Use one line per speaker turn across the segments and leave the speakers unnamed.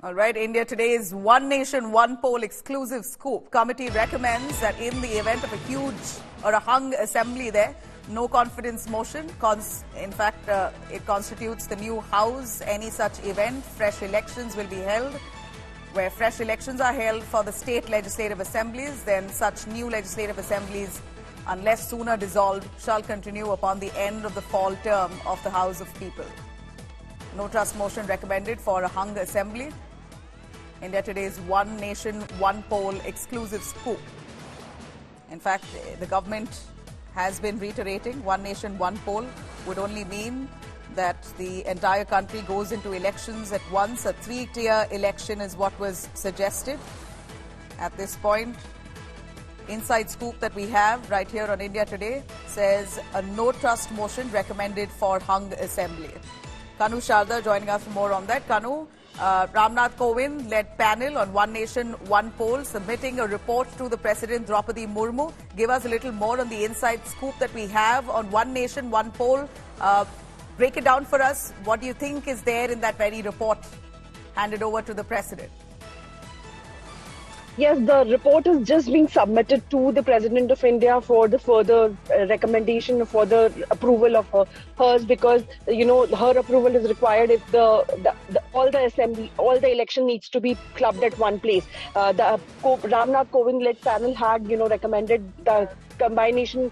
All right, India Today's One Nation, One Poll exclusive scoop. Committee recommends that in the event of a huge or a hung assembly there, no confidence motion. In fact, it constitutes the new House. Any such event, fresh elections will be held. Where fresh elections are held for the state legislative assemblies, then such new legislative assemblies, unless sooner dissolved, shall continue upon the end of the fall term of the House of People. No trust motion recommended for a hung assembly. India Today's One Nation, One Poll exclusive scoop. In fact, the government has been reiterating One Nation, One Poll would only mean that the entire country goes into elections at once. A three-tier election is what was suggested. At this point, inside scoop that we have right here on India Today says a no trust motion recommended for hung assembly. Kanu Sharda joining us for more on that. Kanu, Ram Nath Kovind-led panel on One Nation, One Poll submitting a report to the President Droupadi Murmu. Give us a little more on the inside scoop that we have on One Nation, One Poll. Break it down for us. What do you think is there in that very report handed over to the President?
Yes, the report is just being submitted to the President of India for the further recommendation for the approval of hers, because her approval is required if all the election needs to be clubbed at one place. The Ram Nath Kovind-led panel had recommended the combination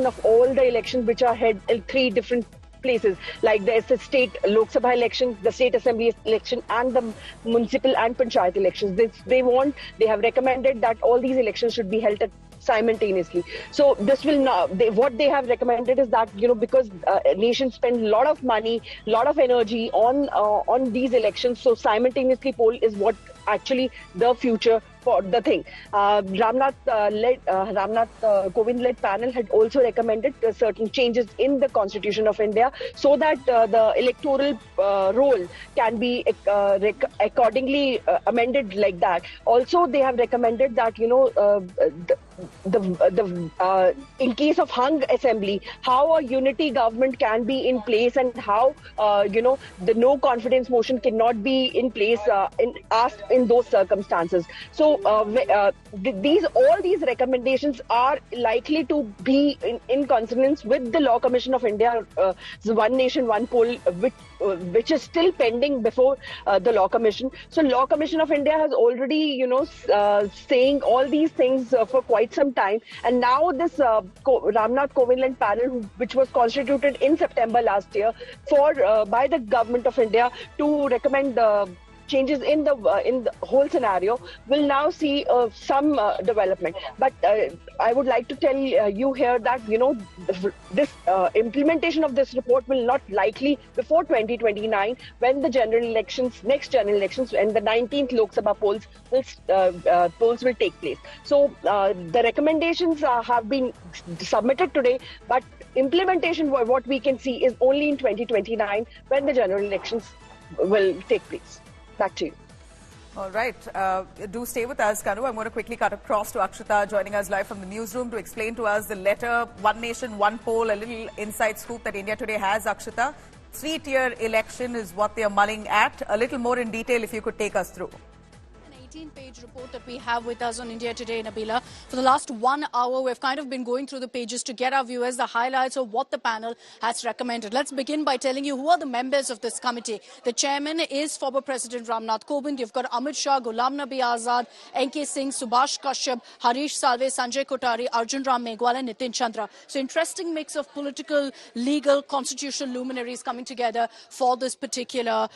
of all the elections which are held in three different places, like the state Lok Sabha elections, the state assembly election, and the municipal and panchayat elections. They have recommended that all these elections should be held simultaneously. So this will not. What they have recommended is that because nations spend a lot of money, a lot of energy on these elections, so simultaneously poll is what actually the future for the thing. Ram Nath Kovind-led panel had also recommended certain changes in the Constitution of India so that the electoral role can be accordingly amended like that. Also, they have recommended that in case of hung assembly, how a unity government can be in place and how the no confidence motion cannot be in place asked in those circumstances. So all these recommendations are likely to be in consonance with the Law Commission of India, One Nation, One Poll, which is still pending before the Law Commission. So Law Commission of India has already saying all these things for quite some time, and now this Ram Nath Kovind-led panel, which was constituted in September last year by the government of India to recommend changes in the whole scenario, will now see some development. But I would like to tell you here that this implementation of this report will not likely before 2029, when the next general elections and the 19th Lok Sabha polls will take place. So the recommendations have been submitted today, but implementation, what we can see, is only in 2029, when the general elections will take place. Back to you.
All right. Do stay with us, Kanu. I'm going to quickly cut across to Akshita, joining us live from the newsroom to explain to us the letter One Nation, One Poll, a little inside scoop that India Today has, Akshita. Three-tier election is what they are mulling at. A little more in detail if you could take us through.
18-page report that we have with us on India Today, Nabila. For the last 1 hour, we've kind of been going through the pages to get our viewers the highlights of what the panel has recommended. Let's begin by telling you who are the members of this committee. The chairman is former President Ram Nath Kovind. You've got Amit Shah, Ghulam Nabi Azad, NK Singh, Subhash Kashyap, Harish Salve, Sanjay Kothari, Arjun Ram Meghwal and Nitin Chandra. So interesting mix of political, legal, constitutional luminaries coming together for this particular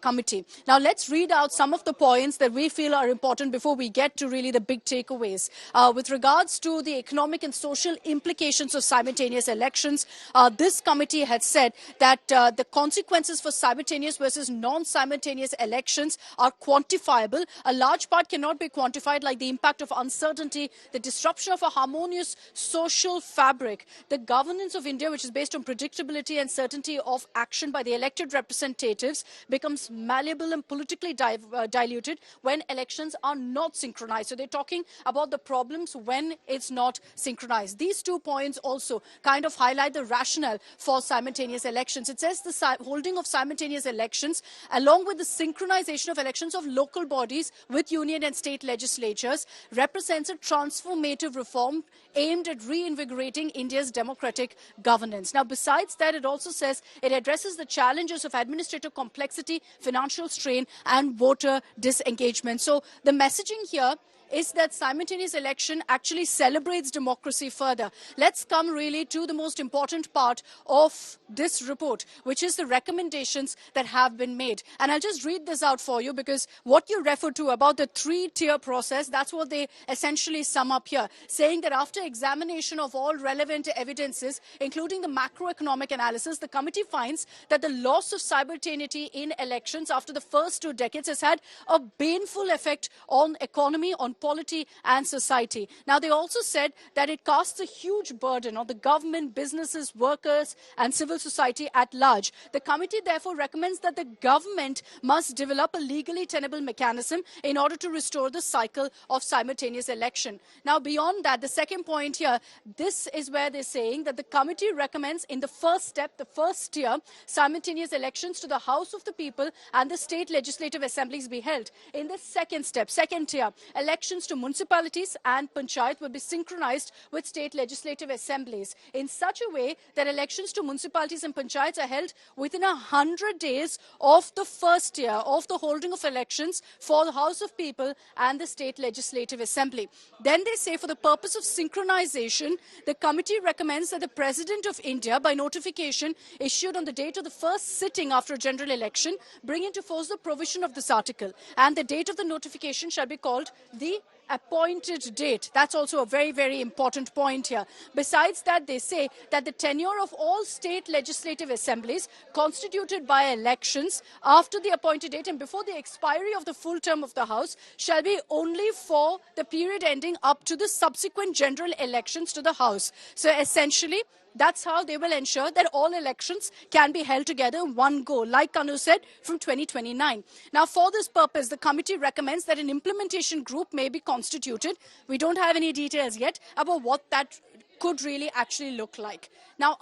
committee. Now let's read out some of the points that we feel are important before we get to really the big takeaways. With regards to the economic and social implications of simultaneous elections, this committee had said that the consequences for simultaneous versus non-simultaneous elections are quantifiable. A large part cannot be quantified, like the impact of uncertainty, the disruption of a harmonious social fabric. The governance of India, which is based on predictability and certainty of action by the elected representatives, becomes malleable and politically diluted when elections elections are not synchronized. So they're talking about the problems when it's not synchronized. These 2 points also kind of highlight the rationale for simultaneous elections. It says the holding of simultaneous elections, along with the synchronization of elections of local bodies with union and state legislatures, represents a transformative reform aimed at reinvigorating India's democratic governance. Now, besides that, it also says it addresses the challenges of administrative complexity, financial strain, and voter disengagement. So the messaging here is that simultaneous election actually celebrates democracy further. Let's come really to the most important part of this report, which is the recommendations that have been made. And I'll just read this out for you, because what you refer to about the three-tier process, that's what they essentially sum up here, saying that after examination of all relevant evidences, including the macroeconomic analysis, the committee finds that the loss of simultaneity in elections after the first 2 decades has had a baneful effect on economy, on polity and society. Now, they also said that it casts a huge burden on the government, businesses, workers and civil society at large. The committee therefore recommends that the government must develop a legally tenable mechanism in order to restore the cycle of simultaneous election. Now, beyond that, the second point here, this is where they're saying that the committee recommends in the first step, the first tier, simultaneous elections to the House of the People and the state legislative assemblies be held. In the second step, second tier, elections to municipalities and panchayat will be synchronized with state legislative assemblies in such a way that elections to municipalities and panchayats are held within 100 days of the first year of the holding of elections for the House of People and the state legislative assembly. Then they say for the purpose of synchronization, the committee recommends that the President of India, by notification issued on the date of the first sitting after a general election, bring into force the provision of this article, and the date of the notification shall be called the appointed date. That's also a very, very important point here. Besides that, they say that the tenure of all state legislative assemblies constituted by elections after the appointed date and before the expiry of the full term of the House shall be only for the period ending up to the subsequent general elections to the House. So essentially, that's how they will ensure that all elections can be held together in one go, like Kanu said, from 2029. Now, for this purpose, the committee recommends that an implementation group may be constituted. We don't have any details yet about what that could really actually look like. Now,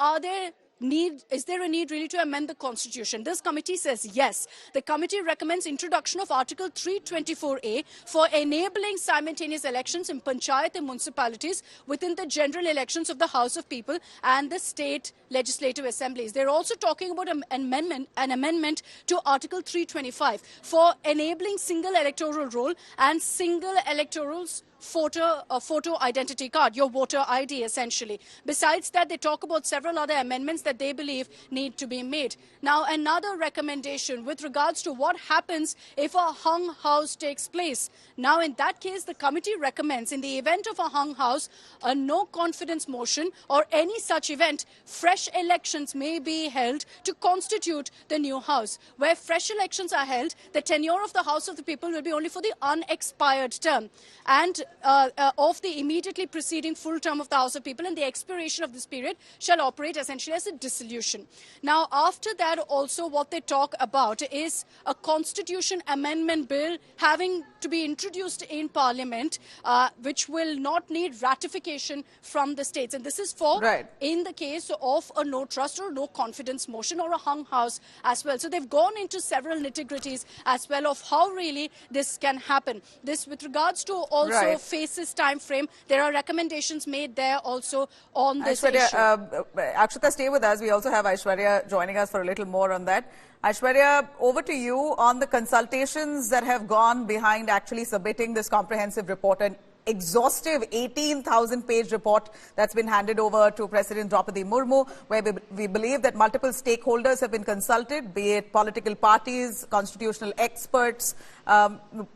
is there a need really to amend the constitution? This committee says yes. The committee recommends introduction of Article 324A for enabling simultaneous elections in panchayat and municipalities within the general elections of the House of People and the state legislative assemblies. They're also talking about an amendment to Article 325 for enabling single electoral roll and single electorals photo identity card, your voter ID essentially. Besides that, they talk about several other amendments that they believe need to be made. Now, another recommendation with regards to what happens if a hung house takes place. Now, in that case, the committee recommends in the event of a hung house, a no confidence motion or any such event, fresh elections may be held to constitute the new house. Where fresh elections are held, the tenure of the House of the People will be only for the unexpired term and of the immediately preceding full term of the House of People, and the expiration of this period shall operate essentially as a dissolution. Now, after that, also what they talk about is a constitution amendment bill having to be introduced in Parliament, which will not need ratification from the states. And this is for in the case of a no trust or no confidence motion or a hung house as well. So they've gone into several nitty-gritties as well of how really this can happen. This with regards to also faces time frame. There are recommendations made there also on this issue.
Akshata, stay with us. We also have Aishwarya joining us for a little more on that. Aishwarya, over to you on the consultations that have gone behind actually submitting this comprehensive report, an exhaustive 18,000-page report that's been handed over to President Droupadi Murmu, where we believe that multiple stakeholders have been consulted, be it political parties, constitutional experts,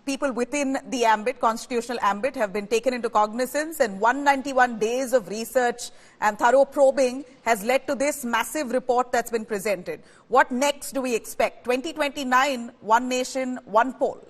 people within the ambit, constitutional ambit, have been taken into cognizance, and 191 days of research and thorough probing has led to this massive report that's been presented. What next do we expect? 2029, one nation, one poll.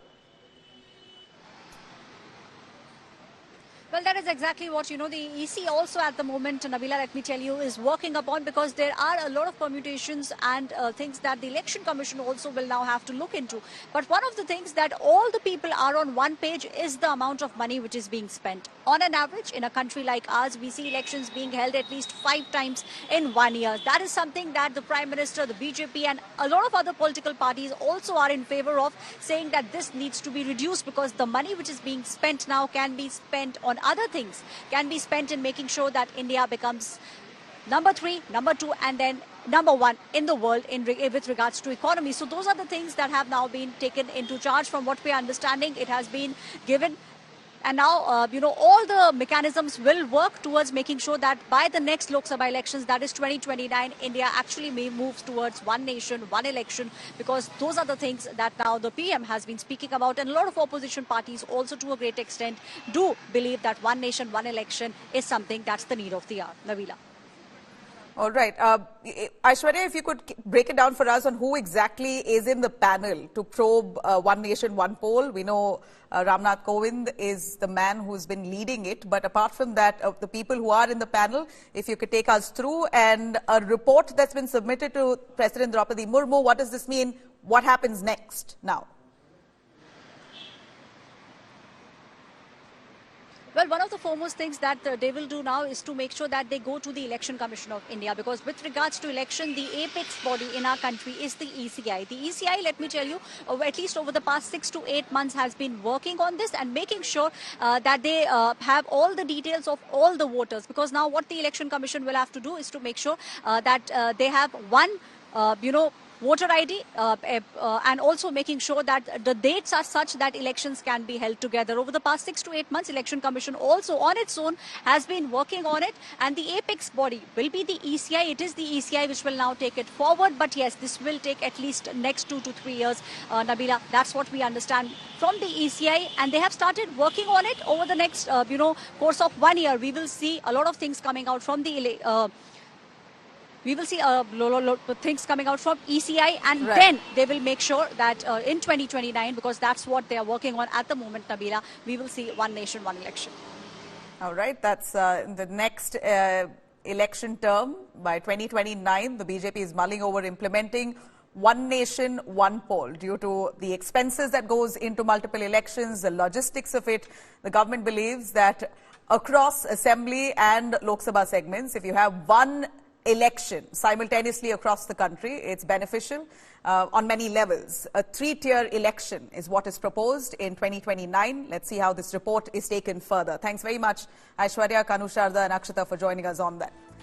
Well, that is exactly what, the EC also at the moment, Nabila, let me tell you, is working upon, because there are a lot of permutations and things that the Election Commission also will now have to look into. But one of the things that all the people are on one page is the amount of money which is being spent. On an average, in a country like ours, we see elections being held at least 5 times in 1 year. That is something that the Prime Minister, the BJP and a lot of other political parties also are in favor of, saying that this needs to be reduced, because the money which is being spent now can be spent on other things, can be spent in making sure that India becomes number 3, number 2 and then number 1 in the world with regards to economy. So those are the things that have now been taken into charge. From what we are understanding, it has been given. And now, all the mechanisms will work towards making sure that by the next Lok Sabha elections, that is 2029, India actually moves towards one nation, one election, because those are the things that now the PM has been speaking about. And a lot of opposition parties also, to a great extent, do believe that one nation, one election is something that's the need of the hour. Nabila.
All right. Aishwarya, if you could break it down for us on who exactly is in the panel to probe One Nation, One Poll. We know Ram Nath Kovind is the man who's been leading it. But apart from that, the people who are in the panel, if you could take us through, and a report that's been submitted to President Droupadi Murmu, what does this mean? What happens next now?
Well, one of the foremost things that they will do now is to make sure that they go to the Election Commission of India, because with regards to election, the apex body in our country is the ECI. The ECI, let me tell you, at least over the past 6 to 8 months has been working on this and making sure that they have all the details of all the voters, because now what the Election Commission will have to do is to make sure that they have one, voter ID and also making sure that the dates are such that elections can be held together. Over the past 6 to 8 months, Election Commission also on its own has been working on it, and the apex body will be the ECI. It is the ECI which will now take it forward, but yes, this will take at least next 2 to 3 years, Nabila. That's what we understand from the ECI, and they have started working on it. Over the next, course of 1 year, we will see a lot of things coming out from the we will see things coming out from ECI, and then they will make sure that in 2029, because that's what they are working on at the moment, Nabila, we will see one nation, one election.
All right, that's the next election term. By 2029, the BJP is mulling over implementing one nation, one poll. Due to the expenses that goes into multiple elections, the logistics of it, the government believes that across Assembly and Lok Sabha segments, if you have one election simultaneously across the country, it's beneficial on many levels. A 3-tier election is what is proposed in 2029. Let's see how this report is taken further. Thanks very much, Aishwarya, Kanu Sharda and Akshita, for joining us on that.